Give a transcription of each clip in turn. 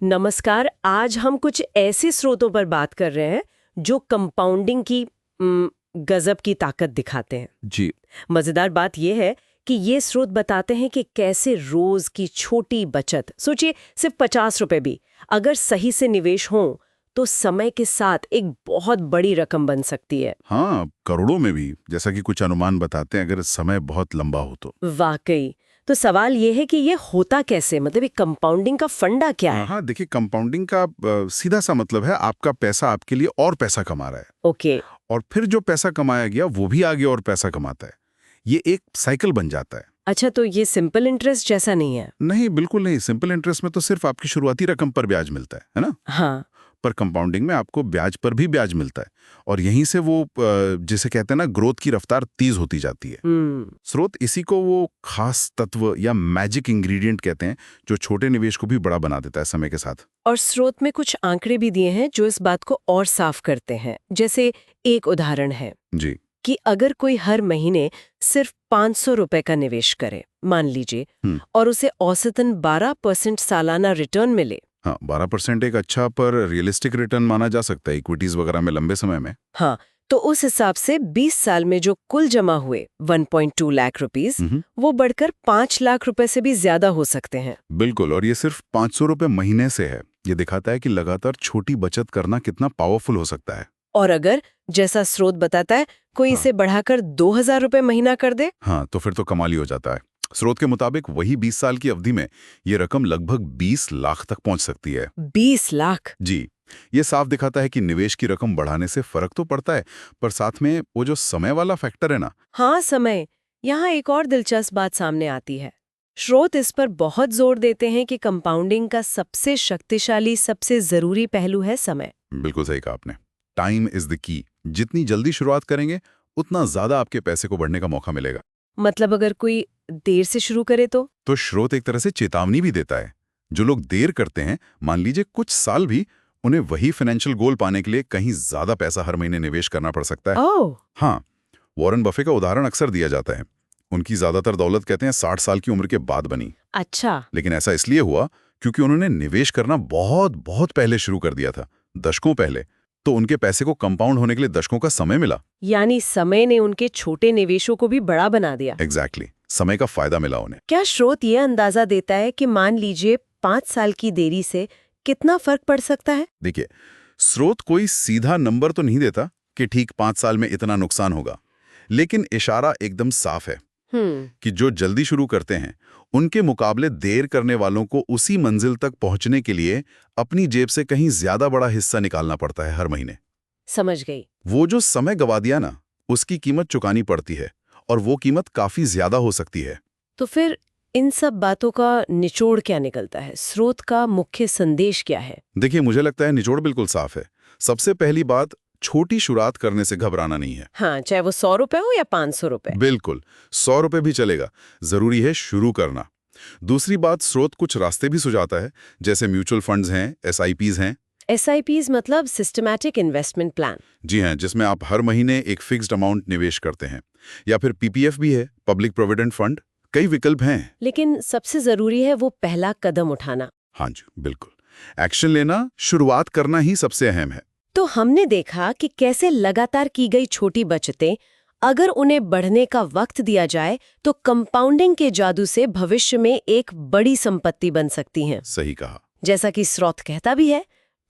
नमस्कार। आज हम कुछ ऐसे स्रोतों पर बात कर रहे हैं जो कंपाउंडिंग की गजब की ताकत दिखाते हैं। जी। मजेदार बात यह है कि ये स्रोत बताते हैं कि कैसे रोज की छोटी बचत, सोचिए सिर्फ 50 रुपए भी, अगर सही से निवेश हो तो समय के साथ एक बहुत बड़ी रकम बन सकती है। हाँ, करोड़ों में भी, जैसा कि कुछ अनुमान बताते हैं, अगर समय बहुत लंबा हो तो। वाकई। तो सवाल ये है कि ये होता कैसे, मतलब ये कंपाउंडिंग का फंडा क्या हाँ है? हाँ, देखिए, कंपाउंडिंग का सीधा सा मतलब है आपका पैसा आपके लिए और पैसा कमा रहा है, ओके। और फिर जो पैसा कमाया गया वो भी आगे और पैसा कमाता है। ये एक साइकिल बन जाता है। अच्छा, तो ये सिंपल इंटरेस्ट जैसा नहीं है? नहीं, बिल्कुल नहीं। सिंपल इंटरेस्ट में तो सिर्फ आपकी शुरुआती रकम पर ब्याज मिलता है ना? हाँ। पर कंपाउंडिंग में आपको ब्याज पर भी ब्याज मिलता है, और यहीं से वो जिसे कहते हैं ना, ग्रोथ की रफ्तार तेज होती जाती है। स्रोत इसी को वो खास तत्व या मैजिक इंग्रेडिएंट कहते हैं जो छोटे निवेश को भी बड़ा बना देता है समय के साथ। और स्रोत में कुछ आंकड़े भी दिए हैं जो इस बात को और साफ करते हैं। जैसे एक उदाहरण है जी। कि अगर कोई हर महीने सिर्फ 500 रुपए का निवेश करे, मान लीजिए, और उसे औसतन 12% सालाना रिटर्न मिले। हाँ, 12% एक अच्छा पर रियलिस्टिक रिटर्न माना जा सकता है इक्विटीज वगैरह में लंबे समय में। हाँ, तो उस हिसाब से 20 साल में जो कुल जमा हुए 1.2 लाख रुपीस, वो बढ़कर 5 लाख रुपए से भी ज्यादा हो सकते हैं। बिल्कुल, और ये सिर्फ 500 रुपए महीने से है। ये दिखाता है कि लगातार छोटी बचत करना कितना पावरफुल हो सकता है। और अगर, जैसा स्रोत बताता है, कोई इसे बढ़ाकर 2000 रुपए महीना कर दे, हाँ, तो फिर तो कमाल ही हो जाता है। स्रोत के मुताबिक वही 20 साल की अवधि में ये रकम लगभग 20 लाख तक पहुंच सकती है। 20 लाख? जी। ये साफ दिखाता है कि निवेश की रकम बढ़ाने से फर्क तो पड़ता है, पर साथ में वो जो समय वाला फैक्टर है ना। हाँ, समय। यहाँ एक और दिलचस्प बात सामने आती है। स्रोत इस पर बहुत जोर देते हैं कि कंपाउंडिंग का सबसे शक्तिशाली, सबसे जरूरी पहलू है समय। बिल्कुल सही कहा आपने। Time is the key. जितनी जल्दी शुरुआत करेंगे उतना ज्यादा आपके पैसे को बढ़ने का मौका मिलेगा। मतलब अगर कोई देर से शुरू करे तो स्रोत एक तरह से चेतावनी भी देता है। जो लोग देर करते हैं, मान लीजिए कुछ साल भी, उन्हें वही फाइनेंशियल गोल पाने के लिए कहीं ज्यादा पैसा हर महीने निवेश करना पड़ सकता है। ओह। हाँ, वॉरेन बफे का उदाहरण अक्सर दिया जाता है। उनकी ज्यादातर दौलत कहते हैं 60 साल की उम्र के बाद बनी। अच्छा। लेकिन ऐसा इसलिए हुआ क्योंकि उन्होंने निवेश करना बहुत बहुत पहले शुरू कर दिया था, दशकों पहले। तो उनके पैसे को कंपाउंड होने के लिए दशकों का समय मिला। यानी समय ने उनके छोटे निवेशों को भी बड़ा बना दिया। एग्जैक्टली, समय का फायदा मिला उन्हें। क्या स्रोत ये अंदाजा देता है कि मान लीजिए 5 साल की देरी से कितना फर्क पड़ सकता है? देखिए, स्रोत कोई सीधा नंबर तो नहीं देता कि ठीक 5 साल में इतना नुकसान होगा, लेकिन इशारा एकदम साफ है कि जो जल्दी शुरू करते हैं उनके मुकाबले देर करने वालों को उसी मंजिल तक पहुंचने के लिए अपनी जेब से कहीं ज्यादा बड़ा हिस्सा निकालना पड़ता है हर महीने। समझ गई। वो जो समय गवा दिया ना, उसकी कीमत चुकानी पड़ती है, और वो कीमत काफी ज्यादा हो सकती है। तो फिर इन सब बातों का निचोड़ क्या निकलता है? स्रोत का मुख्य संदेश क्या है? देखिए, मुझे लगता है निचोड़ बिल्कुल साफ है। सबसे पहली बात, छोटी शुरुआत करने से घबराना नहीं है। हाँ, चाहे वो 100 रुपए हो या 500 रुपए। बिल्कुल, 100 रुपए भी चलेगा। जरूरी है शुरू करना। दूसरी बात, स्रोत कुछ रास्ते भी सुझाता है, जैसे म्यूचुअल फंड्स हैं, एसआईपीज हैं। SIPs मतलब सिस्टमैटिक इन्वेस्टमेंट प्लान। जी हाँ, जिसमें आप हर महीने एक फिक्स्ड अमाउंट निवेश करते हैं। या फिर पीपीएफ भी है, पब्लिक प्रोविडेंट फंड। कई विकल्प हैं। लेकिन सबसे जरूरी है वो पहला कदम उठाना। हाँ जी, बिल्कुल। एक्शन लेना, शुरुआत करना ही सबसे अहम है। तो हमने देखा कि कैसे लगातार की गई छोटी बचतें, अगर उन्हें बढ़ने का वक्त दिया जाए तो कंपाउंडिंग के जादू से भविष्य में एक बड़ी संपत्ति बन सकती हैं। सही कहा। जैसा कि स्रोत कहता भी है,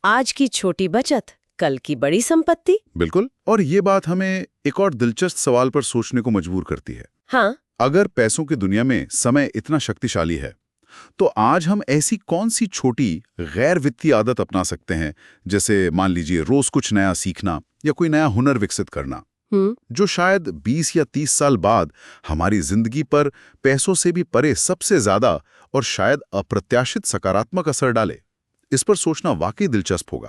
आज की छोटी बचत कल की बड़ी संपत्ति। बिल्कुल। और ये बात हमें एक और दिलचस्प सवाल पर सोचने को मजबूर करती है। हाँ। अगर पैसों की दुनिया में समय इतना शक्तिशाली है, तो आज हम ऐसी कौन सी छोटी गैर वित्तीय आदत अपना सकते हैं, जैसे मान लीजिए रोज कुछ नया सीखना या कोई नया हुनर विकसित करना, जो शायद 20 या 30 साल बाद हमारी जिंदगी पर पैसों से भी परे सबसे ज्यादा और शायद अप्रत्याशित सकारात्मक असर डाले। इस पर सोचना वाकई दिलचस्प होगा।